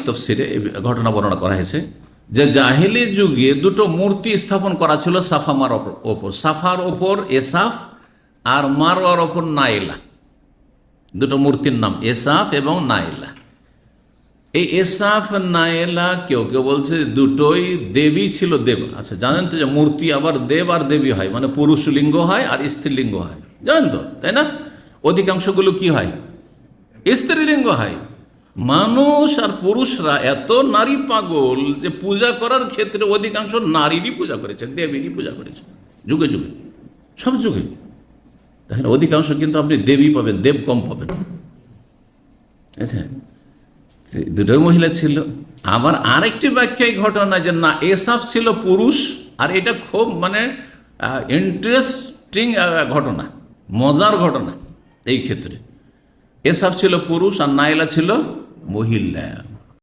তফসিরে এই ঘটনা বর্ণনা করা হয়েছে যে জাহেলি যুগে দুটো মূর্তি স্থাপন করা ছিল সাফা মারোয়ার ওপর। সাফার ওপর এসাফ আর মারোয়ার ওপর নাইলা, দুটো মূর্তির নাম এসাফ এবং নাইলা। এই এসাফ নাইলা কেউ কেউ বলছে দুটোই দেবী ছিল, দেব। আচ্ছা, জানেন তো যে মূর্তি আবার দেব আর দেবী হয়, মানে পুরুষ লিঙ্গ হয় আর স্ত্রীলিঙ্গ হয়, জানেন তো, তাই না? অধিকাংশগুলো কি হয়? স্ত্রীলিঙ্গ হয়। মানুষ আর পুরুষরা এত নারী পাগল যে পূজা করার ক্ষেত্রে অধিকাংশ নারীরই পূজা করেছে, দেবীরই পূজা করেছে, যুগে যুগে, সব যুগে। তাই না? অধিকাংশ কিন্তু আপনি দেবী পাবেন, দেব কম পাবেন। আচ্ছা, দুটোই মহিলা ছিল। আবার আরেকটি ব্যাখ্যা এই ঘটনা যে না, এসাফ ছিল পুরুষ, আর এটা খুব মানে ইন্টারেস্টিং ঘটনা, মজার ঘটনা। এই ক্ষেত্রে এসাফ ছিল পুরুষ আর নাইলা ছিল মহিলা।